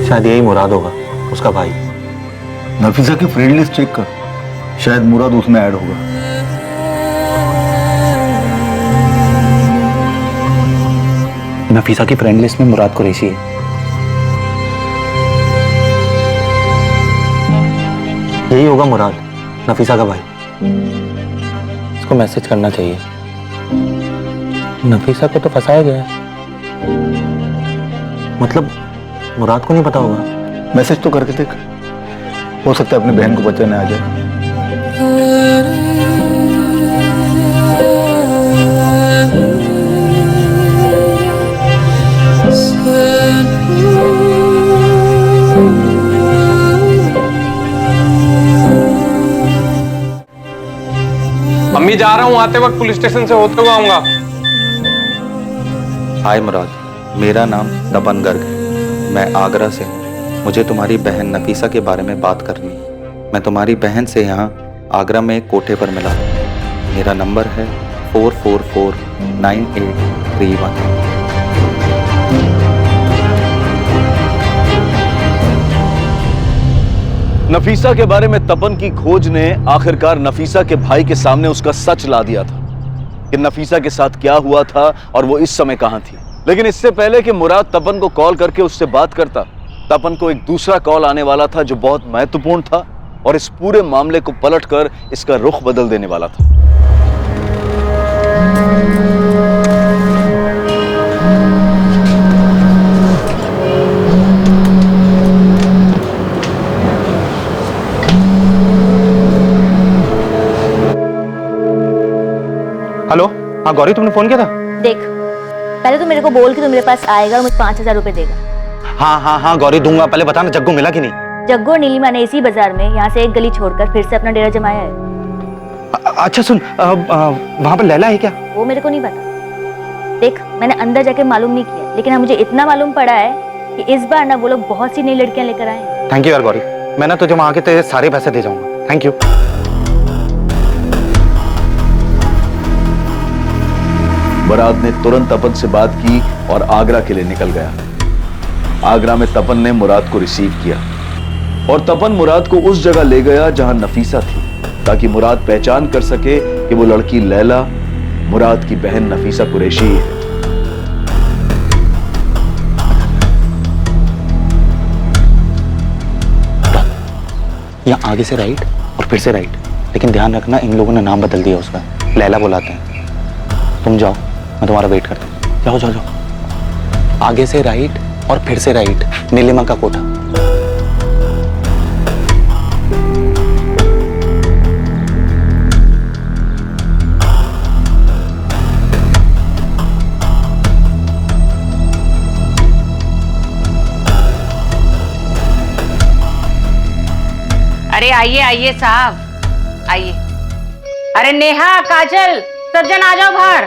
शायद यही मुराद होगा, उसका भाई। नफीसा की फ्रेंड लिस्ट चेक कर, शायद मुराद उसमें ऐड होगा। नफीसा की फ्रेंड लिस्ट में मुराद कुरैशी है। यही होगा मुराद, नफीसा का भाई। इसको मैसेज करना चाहिए। नफीसा को तो फंसाया गया है, मतलब मुराद को नहीं पता होगा। मैसेज तो करके देख, हो सकता है अपनी बहन को बचाने आ जाए। मम्मी जा रहा हूँ, आते वक्त पुलिस स्टेशन से होते हुए आऊंगा। हाय मुराद, मेरा नाम तपन गर्ग है। मैं आगरा से हूँ। मुझे तुम्हारी बहन नफीसा के बारे में बात करनी है। मैं तुम्हारी बहन से यहाँ आगरा में एक कोठे पर मिला। मेरा नंबर है 4449831। नफीसा के बारे में तपन की खोज ने आखिरकार नफीसा के भाई के सामने उसका सच ला दिया था कि नफीसा के साथ क्या हुआ था और वो इस समय कहां थी। लेकिन इससे पहले कि मुराद तपन को कॉल करके उससे बात करता, तपन को एक दूसरा कॉल आने वाला था जो बहुत महत्वपूर्ण था और इस पूरे मामले को पलटकर इसका रुख बदल देने वाला था। हेलो, हाँ गौरी, तुमने फोन किया था? देख, पहले तो मेरे को बोल कि तू मेरे पास आएगा और मुझे 5,000 रुपए देगा। हाँ गौरी, दूंगा। पहले बताना जग्गू मिला कि नहीं? जग्गू और नीलिमा ने इसी बाजार में यहाँ से एक गली छोड़कर फिर से अपना डेरा जमाया है। अच्छा सुन, वहाँ पर लैला है क्या? वो मेरे को नहीं पता। देख, मैंने अंदर जाके मालूम नहीं किया, लेकिन हाँ मुझे इतना मालूम पड़ा है कि इस बार ना वो लोग बहुत सी नई लड़कियां लेकर आए हैं। थैंक यू यार गौरी, मैं ना तुझे वहाँ के तेरे सारे पैसे दे जाऊंगा। Thank you. मुराद ने तुरंत तपन से बात की और आगरा के लिए निकल गया। आगरा में तपन ने मुराद को रिसीव किया और तपन मुराद को उस जगह ले गया जहां नफीसा थी, ताकि मुराद पहचान कर सके कि वो लड़की लैला मुराद की बहन नफीसा कुरैशी है। यहाँ आगे से राइट और फिर से राइट, लेकिन ध्यान रखना इन लोगों ने नाम बदल दिया उसका, लैला बुलाते हैं। तुम जाओ, मैं तुम्हारा वेट करता हूँ। जाओ जाओ जाओ। आगे से राइट और फिर से राइट, नीलिमा का कोठा। अरे आइए आइए साहब, आइए। अरे नेहा, काजल, सर्जन आ जाओ बाहर।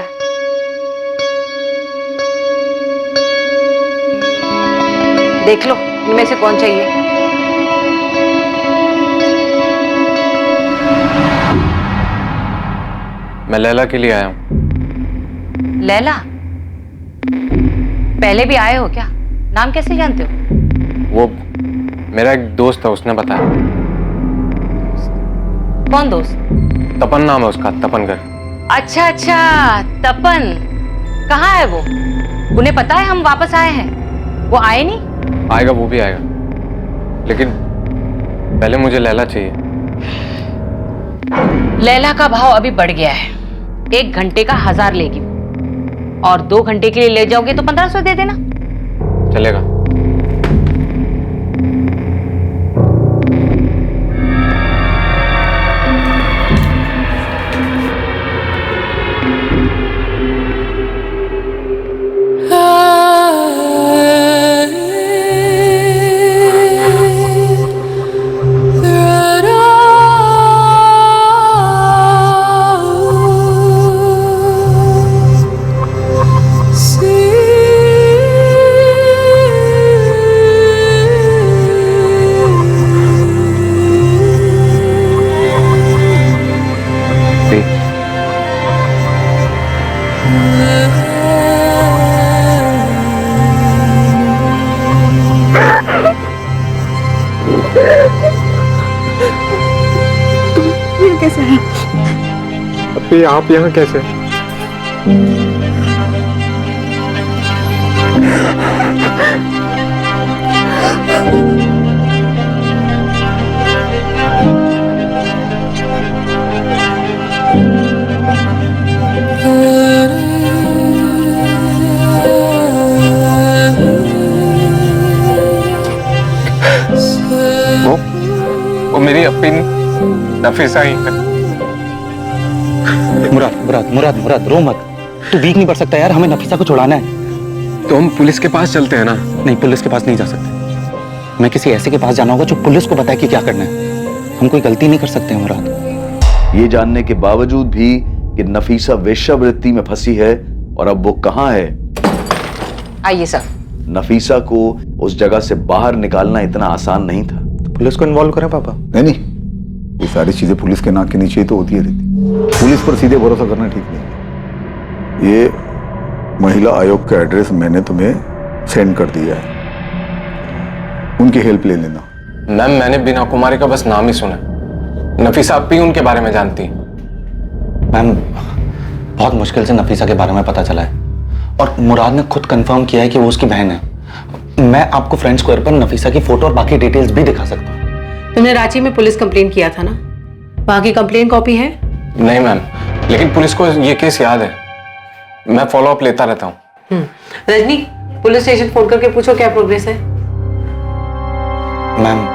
देख लो इनमें से कौन चाहिए। मैं लैला के लिए आया हूँ। लैला? पहले भी आए हो क्या? नाम कैसे जानते हो? वो मेरा एक दोस्त है, उसने बताया। कौन दोस्त? तपन नाम है उसका, तपन कर। अच्छा अच्छा, तपन। कहाँ है वो? उन्हें पता है हम वापस आए हैं? वो आए नहीं? आएगा, वो भी आएगा, लेकिन पहले मुझे लैला चाहिए। लैला का भाव अभी बढ़ गया है। 1 घंटे का 1000 लेगी और 2 घंटे के लिए ले जाओगे तो 1500 दे देना। चलेगा। ये कैसे है? अभी आप यहाँ कैसे? वो मेरी अपनी नफीसा ही है। मुराद मुराद मुराद मुराद, रो मत। तू वीक नहीं पड़ सकता यार, हमें नफीसा को छुड़ाना है। तो हम पुलिस के पास चलते हैं ना? नहीं, पुलिस के पास नहीं जा सकते। हमें किसी ऐसे के पास जाना होगा जो पुलिस को बताए कि क्या करना है। हम कोई गलती नहीं कर सकते मुराद। ये जानने के बावजूद भी कि नफीसा वेश्यावृत्ति में फंसी है और अब वो कहां है। आइए सर। नफीसा को उस जगह से बाहर निकालना इतना आसान नहीं था। पुलिस को इन्वॉल्व करें पापा? नहीं, ये सारी चीजें पुलिस के नाक के नीचे ही तो होती रहती। पुलिस पर सीधे भरोसा करना ठीक नहीं। ये महिला आयोग का एड्रेस मैंने तुम्हें सेंड कर दिया है, उनकी हेल्प ले लेना। मैम, मैंने बीना कुमारी का बस नाम ही सुना। नफीसा आप भी उनके बारे में जानती हैं? मैम, बहुत मुश्किल से नफीसा के बारे में पता चला है और मुराद ने खुद कंफर्म किया है कि वो उसकी बहन है। मैं आपको फ्रेंड स्क्वायर पर नफीसा की फोटो और बाकी डिटेल्स भी दिखा सकता हूँ। तुमने रांची में पुलिस कंप्लेन किया था ना, वहां की कंप्लेन कॉपी है? नहीं मैम, लेकिन पुलिस को ये केस याद है, मैं फॉलो अप लेता रहता हूँ। रजनी, पुलिस स्टेशन फोन करके पूछो क्या प्रोग्रेस है। मैम,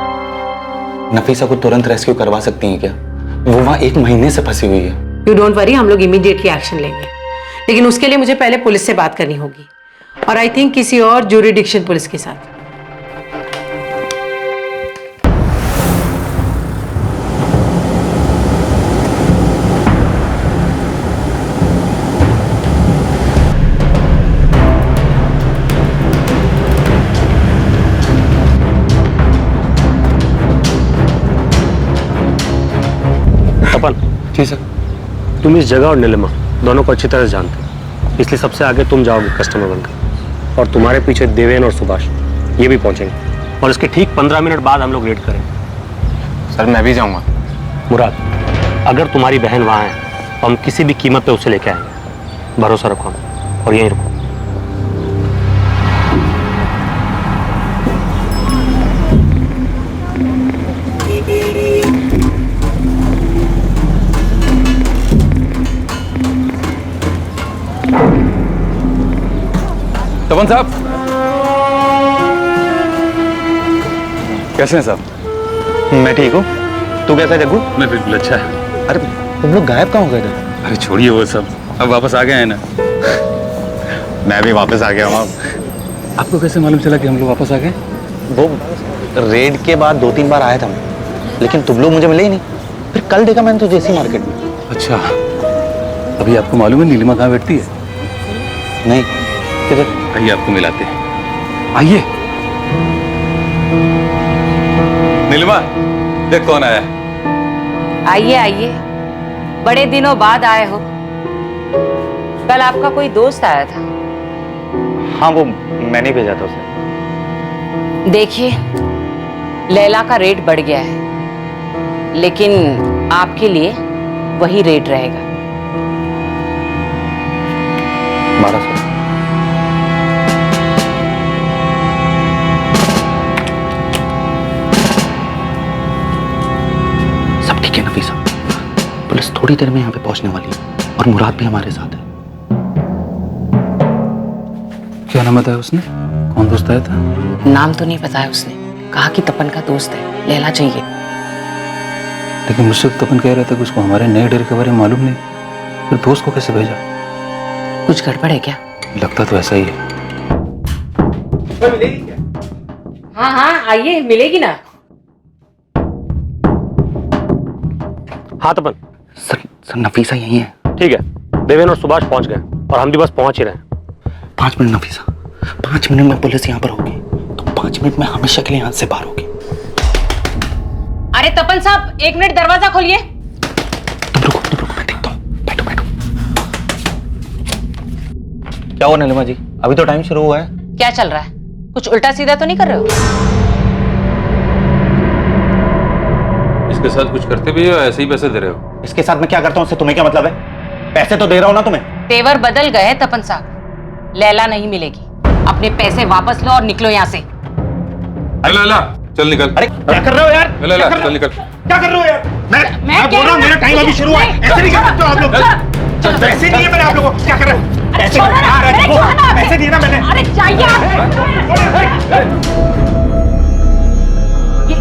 नफीसा को तुरंत रेस्क्यू करवा सकती हैं क्या? वो वहां 1 महीने से फंसी हुई है। यू डोंट वरी, हम लोग इमीडिएटली एक्शन लेंगे, लेकिन उसके लिए मुझे पहले पुलिस से बात करनी होगी, और आई थिंक किसी और ज्यूरिडिक्शन पुलिस के साथ। तपन। जी सर। तुम इस जगह और नीलिमा दोनों को अच्छी तरह से जानते हो, इसलिए सबसे आगे तुम जाओगे कस्टमर बनकर, और तुम्हारे पीछे देवेन और सुभाष ये भी पहुंचेंगे, और इसके ठीक 15 मिनट बाद हम लोग रेड करेंगे। सर मैं भी जाऊंगा। मुराद, अगर तुम्हारी बहन वहाँ है तो हम किसी भी कीमत पे उसे लेके आएंगे, भरोसा रखो और यहीं रुको। तपन साहब कैसे हैं साहब? मैं ठीक हूँ, तू कैसा है जग्गू? मैं बिल्कुल अच्छा है। अरे तुम लोग गायब कहाँ हो गए थे? अरे छोड़िए वो सब, अब वापस आ गए हैं ना। मैं भी वापस आ गया हूँ। आपको कैसे मालूम चला कि हम लोग वापस आ गए? वो रेड के बाद 2-3 बार आया था मैं, लेकिन तुम लोग मुझे मिले ही नहीं। फिर कल देखा मैंने तो जेसी मार्केट में। अच्छा, अभी आपको मालूम है नीलिमा कहाँ बैठती है? नहीं, किधर? आइए आपको मिलाते हैं, आइए। नीलिमा, देख कौन आया है। आइए आइए, बड़े दिनों बाद आए हो। कल आपका कोई दोस्त आया था। हाँ, वो मैंने भेजा था उसे। देखिए, लैला का रेट बढ़ गया है, लेकिन आपके लिए वही रेट रहेगा। 1200। सब ठीक है नफीसा, पुलिस थोड़ी देर में यहाँ पे पहुंचने वाली है और मुराद भी हमारे साथ है। क्या नाम बताया उसने? कौन दोस्त आया था? नाम तो नहीं बताया उसने, कहा कि तपन का दोस्त है, लैला चाहिए। लेकिन मुझसे तपन कह रहा था कि उसको हमारे नए डेरे के बारे में मालूम नहीं, फिर दोस्त को कैसे भेजा? कुछ गड़बड़ है क्या? लगता तो ऐसा ही है। मिलेगी क्या? हाँ हाँ, आइए, मिलेगी ना। हाँ तपन। सर नफीसा यही है। ठीक है, देवेन और सुभाष पहुंच गए और हम भी बस पहुंच ही रहे हैं। 5 मिनट नफीसा, 5 मिनट में पुलिस यहाँ पर होगी, तो 5 मिनट में हमेशा के लिए यहाँ से बाहर होगी। अरे तपन साहब, 1 मिनट दरवाजा खोलिए। तुम रुको, मैं देखता हूँ। बैठो। क्या हुआ नीलिमा जी, अभी तो टाइम शुरू हुआ है। क्या चल रहा है? कुछ उल्टा सीधा तो नहीं कर रहे हो? इसके साथ कुछ करते भी हो, ऐसे ही पैसे दे रहे हो? इसके साथ मैं क्या करता हूँ उससे तुम्हें क्या मतलब है? पैसे तो दे रहा हूँ ना तुम्हें। तेवर बदल गए तपन साहब, लैला नहीं मिलेगी। अपने पैसे वापस लो और निकलो यहाँ से। लैला, चल निकल। अरे क्या कर रहे हो यार? लैला, चल निकल। क्या कर रहे हो यार? मैं बोल रहा हूँ, मेरा टाइम अभी शुरू हुआ है। ऐसे नहीं कर सकते हो आप लोग। पैसे दिए मैंने आप लोगों को। क्या कर रहे हो? पैसे दिए ना मैंने। अरे चाहिए।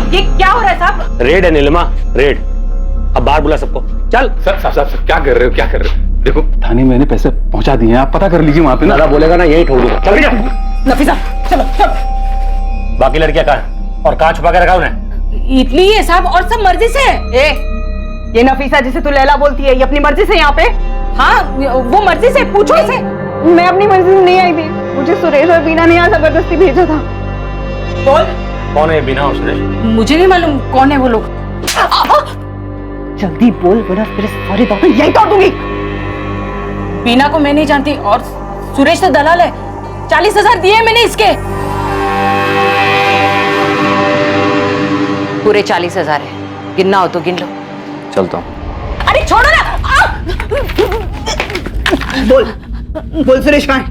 ये क्या हो रहा है साहब? रेड है नीलिमा, रेड। अब बाहर बुला सबको। चल। सर क्या कर रहे हो? देखो, थाने में मैंने पैसे पहुंचा दिए हैं, आप पता कर लीजिए वहां पे ना। बोलेगा ना यही ठोक दूंगा। चल नफीसा, चलो। बाकी लड़कियां कहाँ हैं? और कहाँ छुपा के रखा उन्हें? इतनी ही है साहब, और सब मर्जी से। ये नफीसा जिसे तू लैला बोलती है, ये अपनी मर्जी से यहाँ पे? हाँ वो मर्जी से पूछो इसे। मैं अपनी मर्जी से नहीं आई थी, मुझे सुरेश और बीना ने यहाँ जबरदस्ती भेजा था। बोल कौन है बीना और सुरेश? मुझे नहीं मालूम कौन है वो लोग। जल्दी बोल वरना तेरे सारे दांत यही तोड़ दूंगी। बीना को मैं नहीं जानती और सुरेश तो दलाल है। 40,000 दिए मैंने इसके। पूरे 40,000 है, गिनना हो तो गिन लो। चलता हूँ। अरे छोड़ो ना। बोल सुरेश कहाँ है?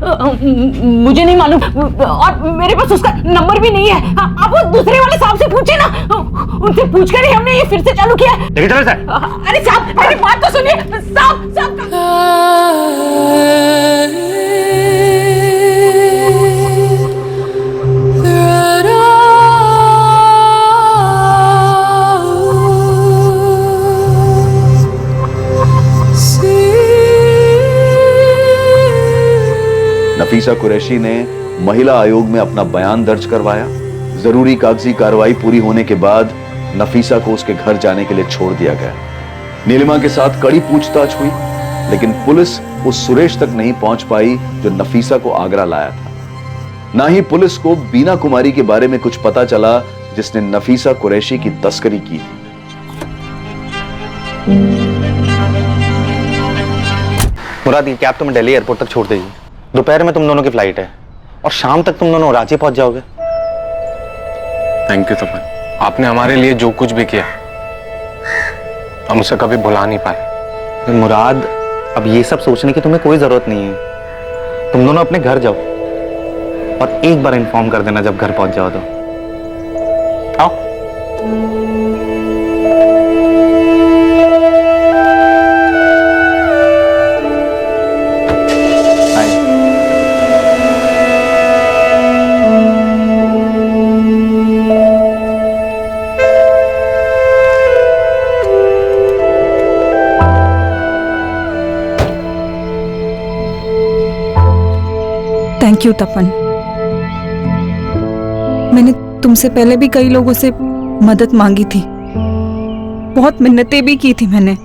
मुझे नहीं मालूम और मेरे पास उसका नंबर भी नहीं है। आप वो दूसरे वाले साहब से पूछे ना, उनसे पूछकर ही हमने ये फिर से चालू किया है। लेकिन चलो सर। अरे साहब मेरी बात तो सुनिए। साहब नफीसा कुरैशी ने महिला आयोग में अपना बयान दर्ज करवाया। जरूरी कागजी कार्रवाई पूरी होने के बाद नफीसा को उसके घर जाने के लिए छोड़ दिया गया। नीलिमा के साथ कड़ी पूछताछ हुई, लेकिन पुलिस उस सुरेश तक नहीं पहुंच पाई जो नफीसा को आगरा लाया था। ना ही पुलिस को बीना कुमारी के बारे में कुछ पता चला जिसने नफीसा कुरैशी की तस्करी की थी। मुराद, ये कैब तुम्हें दिल्ली एयरपोर्ट तक छोड़ देगी। दोपहर में तुम दोनों की फ्लाइट है और शाम तक तुम दोनों रांची पहुंच जाओगे। थैंक यू तपन, आपने हमारे लिए जो कुछ भी किया हम उसे कभी भुला नहीं पाए। मुराद, अब ये सब सोचने की तुम्हें कोई जरूरत नहीं है। तुम दोनों अपने घर जाओ और एक बार इन्फॉर्म कर देना जब घर पहुंच जाओ तो। आओ। थैंक यू तपन। मैंने तुमसे पहले भी कई लोगों से मदद मांगी थी, बहुत मिन्नतें भी की थी मैंने,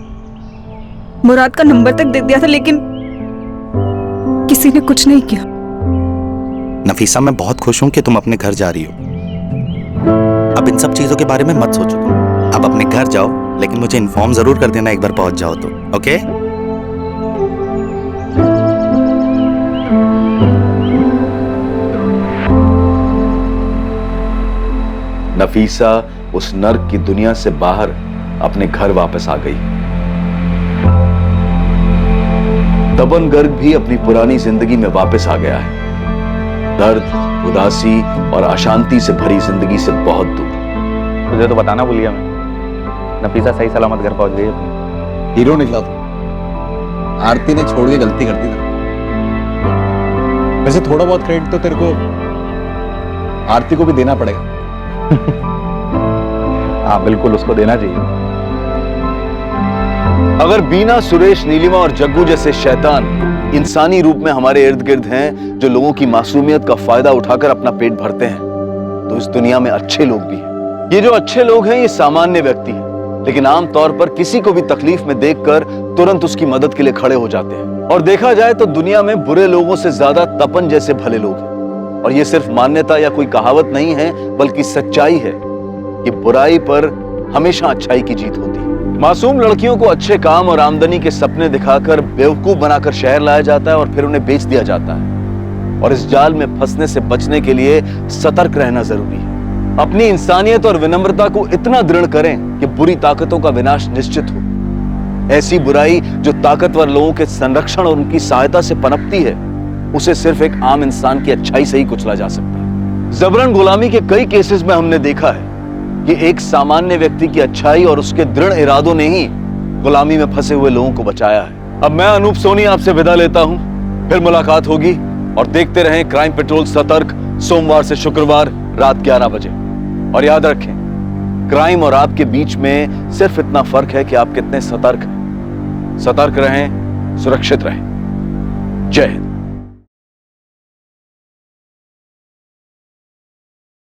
मुराद का नंबर तक दे दिया था, लेकिन किसी ने कुछ नहीं किया। नफीसा, मैं बहुत खुश हूं कि तुम अपने घर जा रही हो। अब इन सब चीजों के बारे में मत सोचो तुम। अब अपने घर जाओ, लेकिन मुझे इन्फॉर्म जरूर कर देना एक बार पहुंच जाओ तो, ओके? नफीसा उस नर्क की दुनिया से बाहर अपने घर वापस आ गई। तपन गर्ग भी अपनी पुरानी जिंदगी में वापस आ गया है, दर्द, उदासी और अशांति से भरी जिंदगी से बहुत दूर। तुझे तो बताना भूल गया मैं, नफीसा सही सलामत घर पहुंच गई। हीरो निकला था। आरती ने छोड़ के गलती कर दी था। वैसे थोड़ा बहुत क्रेडिट तो तेरे को आरती को भी देना पड़ेगा। हाँ बिल्कुल, उसको देना चाहिए। अगर बीना, सुरेश, नीलिमा और जग्गू जैसे शैतान इंसानी रूप में हमारे इर्द गिर्द हैं जो लोगों की मासूमियत का फायदा उठाकर अपना पेट भरते हैं, तो इस दुनिया में अच्छे लोग भी हैं। ये जो अच्छे लोग हैं ये सामान्य व्यक्ति हैं, लेकिन आमतौर पर किसी को भी तकलीफ में देखकर तुरंत उसकी मदद के लिए खड़े हो जाते हैं। और देखा जाए तो दुनिया में बुरे लोगों से ज्यादा तपन जैसे भले लोग हैं। और ये सिर्फ मान्यता या कोई कहावत नहीं है, बल्कि सच्चाई है कि बुराई पर हमेशा अच्छाई की जीत होती है। मासूम लड़कियों को अच्छे काम और आमदनी के सपने दिखाकर बेवकूफ बनाकर शहर लाया जाता है और फिर उन्हें बेच दिया जाता है। और इस जाल में फंसने से बचने के लिए सतर्क रहना जरूरी है। अपनी इंसानियत और विनम्रता को इतना दृढ़ करें कि बुरी ताकतों का विनाश निश्चित हो। ऐसी बुराई जो ताकतवर लोगों के संरक्षण और उनकी सहायता से पनपती है, उसे सिर्फ एक आम इंसान की अच्छाई से ही कुचला जा सकता है। जबरन गुलामी के कई केसेस में हमने देखा है कि एक सामान्य व्यक्ति की अच्छाई और उसके दृढ़ इरादों ने ही गुलामी में फंसे हुए लोगों को बचाया है। अब मैं अनूप सोनी आपसे विदा लेता हूं, फिर मुलाकात होगी। और देखते रहें क्राइम पेट्रोल सतर्क, सोमवार से शुक्रवार रात 11 बजे। और याद रखें, क्राइम और आपके बीच में सिर्फ इतना फर्क है कि आप कितने सतर्क हैं। सतर्क रहें, सुरक्षित रहें। जय हिंद।